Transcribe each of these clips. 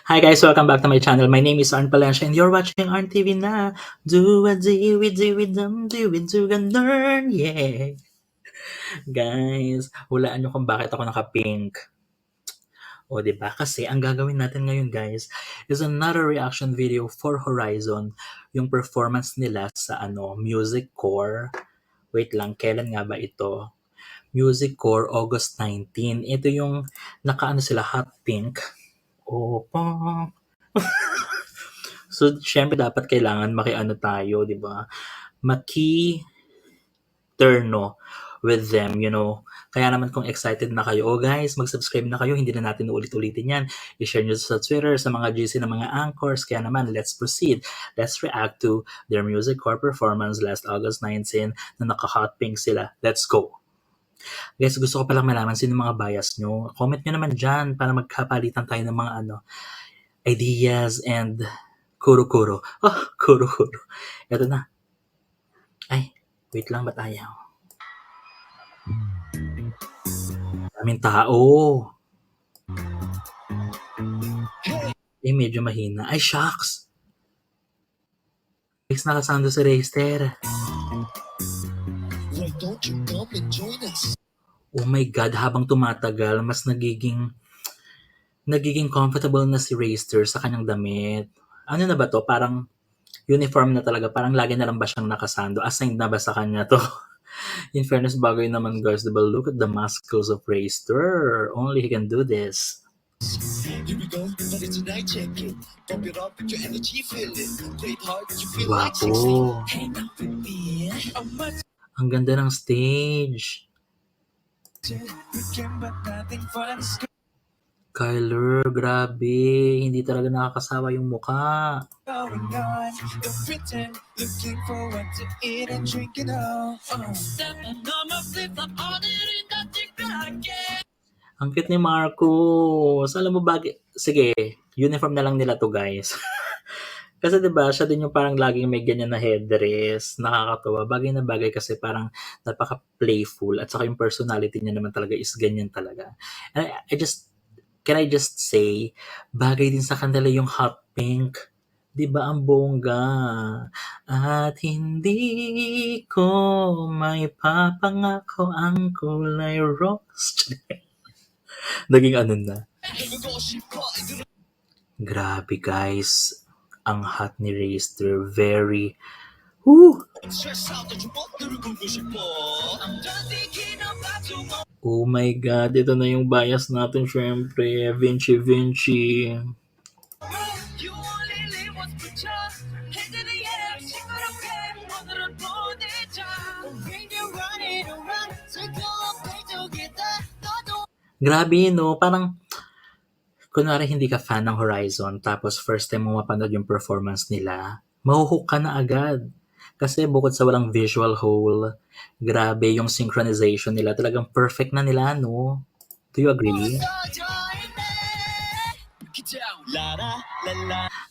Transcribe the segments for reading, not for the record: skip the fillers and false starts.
Hi guys, welcome back to my channel. My name is Arn Palencia and you're watching Arn TV na. Do a do it dum do it do learn, yeah. Guys, hulaan nyo kung bakit ako naka-pink. O, di ba? Kasi ang gagawin natin ngayon, guys, is another reaction video for Horizon. Yung performance nila sa Music Core. Wait lang, kailan nga ba ito? Music Core August 19. Ito yung nakaano sila hot pink. Opa. So, syempre dapat kailangan makiano tayo, di ba? Maki-terno with them, you know. Kaya naman kung excited na kayo, oh guys, mag-subscribe na kayo, hindi na natin ulit-ulitin yan. I-share nyo sa Twitter, sa mga GC ng mga anchors. Kaya naman, let's proceed. Let's react to their music core performance last August 19 na naka-hot pink sila. Let's go! Guys, gusto ko palang malaman sino mga bias nyo. Comment nyo naman dyan para magkapalitan tayo ng mga ideas and kuro-kuro. Oh, kuro-kuro. Ito na. Ay, wait lang, ba't ayaw? Daming tao. Eh, medyo mahina. Ay, shucks! Guys, nakasando si Rayster. Oh my God, habang tumatagal, mas nagiging comfortable na si Rayster sa kanyang damit. Ano na ba to? Parang uniform na talaga. Parang lagi na lang ba siyang nakasando? Assigned na ba sa kanya to? In fairness, bagay naman guys, diba? Look at the muscles of Rayster. Only he can do this. Wapo. Ang ganda ng stage. Kyler, grabe. Hindi talaga nakakasawa yung mukha. Ang cute ni Marcos. Alam mo bagay, sige, uniform na lang nila to guys. Kasi 'di ba siya din yung parang laging may ganyan na headdress, nakakatuwa. Bagay na bagay kasi parang napaka-playful at saka yung personality niya naman talaga is ganyan talaga. And can I just say, bagay din sa kanila yung hot pink. 'Di ba ang bongga? At hindi ko maipapangako ang kulay rose. Naging ano na. Grabe guys. Ang hot ni Rayster. Very Oh my God, ito na yung bias natin syempre. Vinci Vinci. Grabe no, parang kunwari hindi ka fan ng Horizon tapos first time mo mapanood yung performance nila, mahuhook ka na agad. Kasi bukod sa walang visual hole, grabe yung synchronization nila. Talagang perfect na nila, no? Do you agree?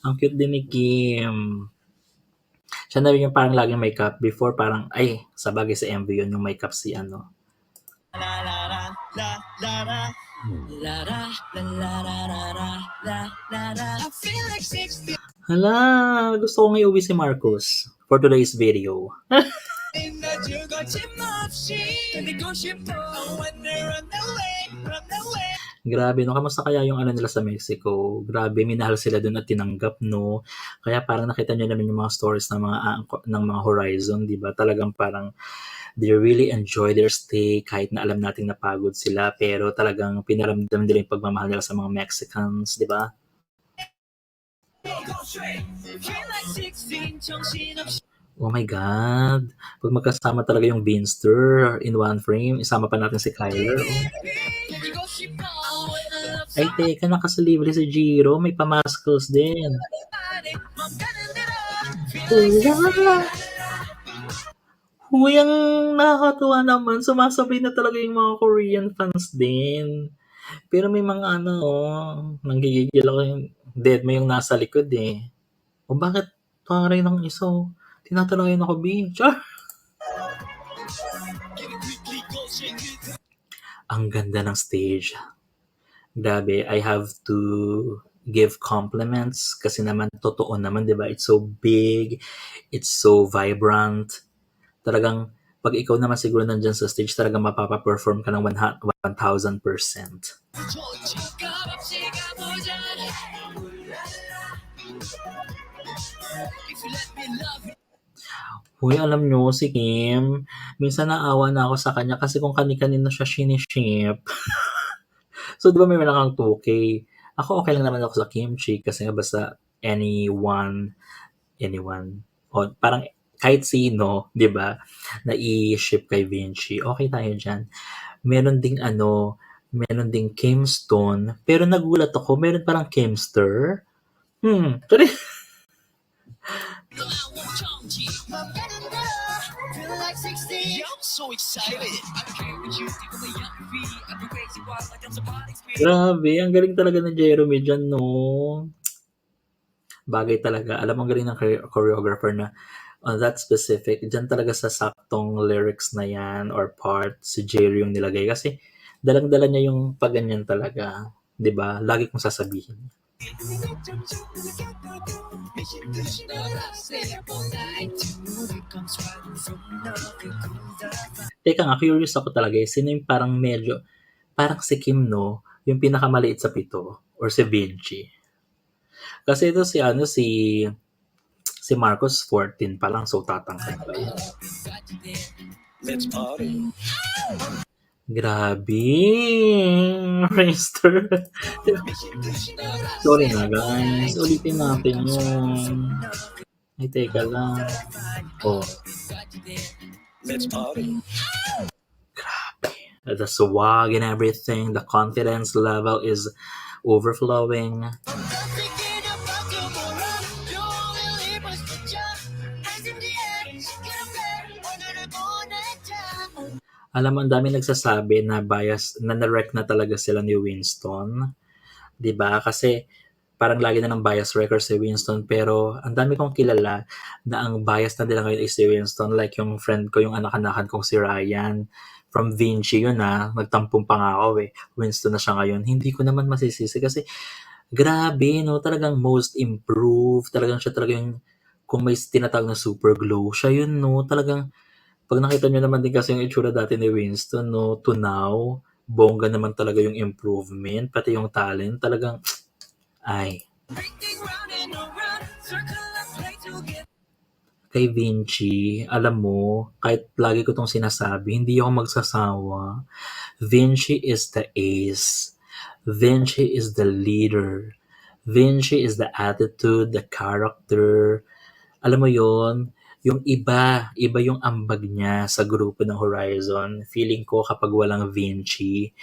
Ang cute din ni Kim. Siya na rin yung parang laging makeup before parang, ay, sabagay sa MV yun yung makeup si ano. Hala, gusto kong iuwi si Marcos for today's video. Grabe no, kamusta kaya yung ano nila sa Mexico? Grabe, minahal sila doon at tinanggap no. Kaya parang nakita niyo naman yung mga stories ng mga Horizon, 'di ba? Talagang parang they really enjoy their stay kahit na alam nating napagod sila pero talagang pinaramdam nila yung pagmamahal nila sa mga Mexicans, 'di ba? Oh my God. Pag magkasama talaga yung Beanster in one frame, isama pa natin si Kyler. Oh. Ay, teka, nakasalibre si Jiro. May pamascles din. Uy, ang nakakatuwa naman. Sumasabay na talaga yung mga Korean fans din. Pero may mga nanggigigil ako yung dead mo yung nasa likod eh. O bakit taray ng isa? Tinatalayan ako, B. Char! Ang ganda ng stage. Grabe, I have to give compliments kasi naman totoo naman, 'di ba? It's so big, it's so vibrant. Talagang 'pag ikaw naman siguro nandiyan sa stage talagang mapapa-perform ka ng 1,000%. Uy, alam niyo si Kim, minsan naawa na ako sa kanya kasi kung kani-kanino siya shini-ship. So, 'di ba may kang 2K? Ako okey lang naman ako sa kimchi kasi nga basta anyone o parang kahit sino, 'di ba, na i-ship kay Vinci, okey tayo diyan. Meron ding ano, meron ding Kimstone, pero nagulat ako meron palang Kimster. Sorry. Grabe, ang galing talaga ni Jeremy diyan 'no. Bagay talaga, alam mo ang galing ng choreographer na on that specific, diyan talaga sa saktong lyrics na 'yan or part si Jerry yung nilagay kasi dalang-dala niya yung pagganyan talaga, 'di ba? Lagi kong sasabihin. Teka nga, curious ako talaga eh, sino yung parang medyo, parang si Kim 'no, yung pinakamaliit sa 7 or si Vinci? Kasi ito si ano, si Marcos 14 pa lang, so tatangkad pa yan. Grabe, Raster. Sorry na guys, ulitin natin yun. Ay, teka lang. Oh. Grabe. The swag and everything, the confidence level is overflowing. Alam mo, ang dami nagsasabi na bias, na na-wreck na talaga sila ni Winston. 'Di ba? Kasi parang lagi na ng bias wrecker si Winston, pero ang dami kong kilala na ang bias na nila ngayon is si Winston. Like yung friend ko, yung anak-anakan kong si Ryan, from Vinci yun nagtampong pa nga ako eh. Winston na siya ngayon. Hindi ko naman masisisi kasi grabe, no? Talagang most improved. Talagang siya talaga yung, kung may tinatawag na super glow, siya yun, no? Talagang pag nakita nyo naman din kasi yung itsura dati ni Winston, no, to now, bongga naman talaga yung improvement, pati yung talent, talagang, ay. Kay Vinci, alam mo, kahit lagi ko tong sinasabi, hindi ako magsasawa. Vinci is the ace. Vinci is the leader. Vinci is the attitude, the character. Alam mo yon, yung iba yung ambag niya sa grupo ng Horizon. Feeling ko kapag walang Vinci,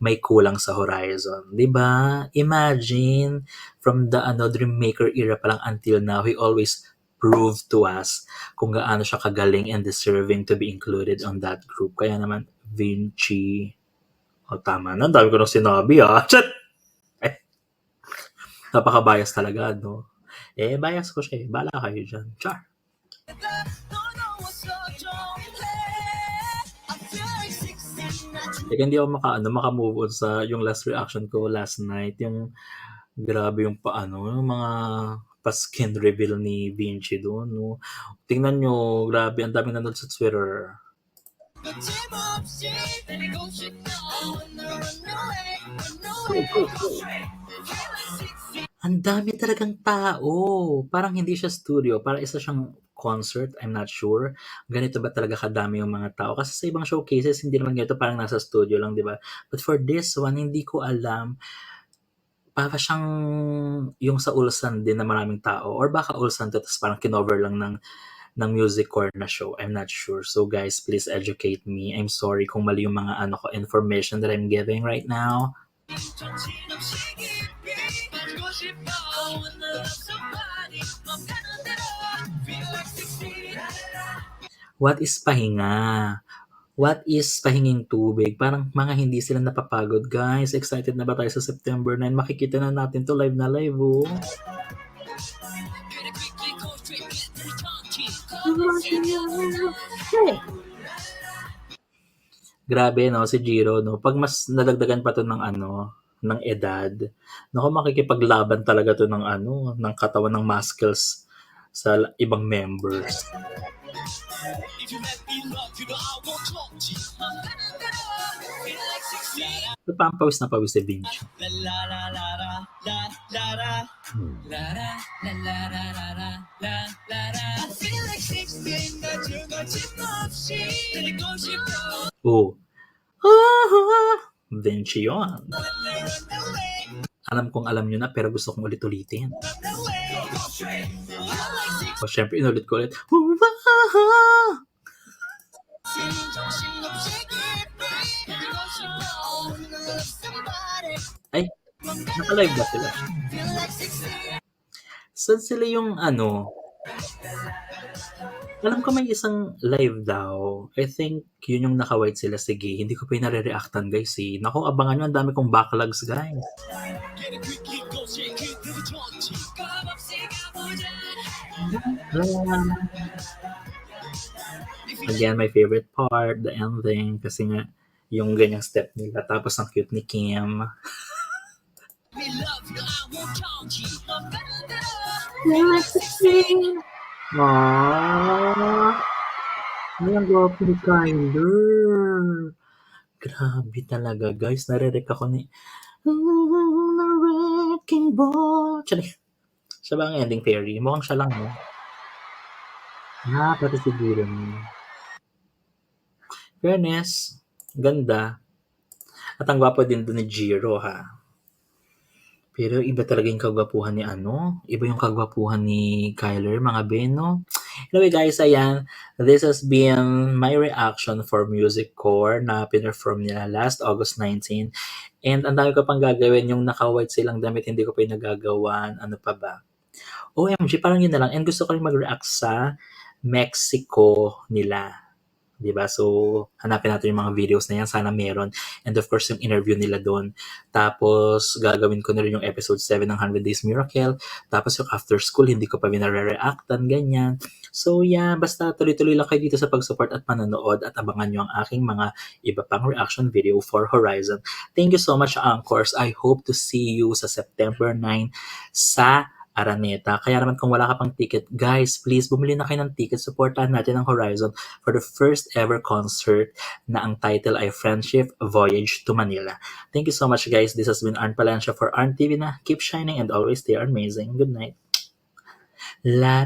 may kulang sa Horizon. 'Di ba? Imagine, from the Dream Maker era pa lang until now, he always proved to us kung gaano siya kagaling and deserving to be included on that group. Kaya naman, Vinci. O tama na, dami ko nang sinabi Chat! Napaka-bias talaga, no? Bias ko siya eh. Bahala kayo dyan. Char! Hindi ako maka-move on sa yung last reaction ko last night. Yung grabe yung yung mga pa-skin reveal ni Vinci doon, no? Tingnan nyo, grabe, ang daming nanood sa Twitter. Ang dami talagang tao. Parang hindi siya studio, parang isa siyang concert, I'm not sure. Ganito ba talaga kadami yung mga tao? Kasi sa ibang showcases, hindi naman ganito, parang nasa studio lang, di ba? But for this one, hindi ko alam. Para siyang yung sa Ulsan din na maraming tao, or baka Ulsan to, tapos parang kinover lang ng music core na show. I'm not sure. So guys, please educate me. I'm sorry kung mali yung mga information that I'm giving right now. What is pahinga? What is pahinging tubig? Parang mga hindi sila napapagod. Guys, excited na ba tayo sa September 9? Makikita na natin to live na live, oh. Grabe, no? Si Jiro, no? Pag mas nadagdagan pa to ng ng edad, naku makikipaglaban talaga 'to ng ano, ng katawan ng muscles sa ibang members. Ba't parang pawis na pawis si Vinci? Oh. Vinci yun. Alam kong alam nyo na pero gusto kong ulit-ulitin. O syempre, inulit ko ulit. Ay, naka-live ba sila? Saan sila yung ano? Alam ko may isang live daw. I think yun yung naka-white sila. Sige, hindi ko pa yung nare-reactan guys eh. Naku, abangan nyo. Ang dami kong backlogs guys. Again, my favorite part, the ending. Kasi nga, yung ganyang step nila. Tapos ang cute ni Kim. Aww. Ay, ang gwapo ni Kyler. Grabe talaga, guys. Nare-rec ako ni Wrecking Ball. Siya ba ang ending fairy? Mukhang siya lang, no? Pati siguro. Fairness, ganda. At ang gwapo din doon ni Jiro, ha? Pero iba talaga yung kagwapuhan ni ano, iba yung kagwapuhan ni Kyler, mga beno. Anyway guys, ayan, this has been my reaction for Music Core na pinerform nila last August 19. And ang dami ko pang gagawin, yung naka-white silang damit, hindi ko pa yung nagagawan. Ano pa ba? OMG, parang yun na lang. And gusto ko rin mag-react sa Mexico nila. Diba? So, hanapin natin yung mga videos na yan. Sana meron. And of course, yung interview nila doon. Tapos, gagawin ko na rin yung episode 7 ng 100 Days Miracle. Tapos, yung after school, hindi ko pa binare-reactan, ganyan. So, yeah, basta tuloy-tuloy lang kayo dito sa pag-support at panonood at abangan nyo ang aking mga iba pang reaction video for Horizon. Thank you so much, Anchors. I hope to see you sa September 9 sa Araneta. Kaya naman kung wala ka pang ticket, guys, please bumili na kayo ng ticket. Supportahan natin ang Horizon for the first ever concert na ang title ay Friendship Voyage to Manila. Thank you so much, guys. This has been Arn Palancia for Arn TV na. Keep shining and always stay amazing. Good night. La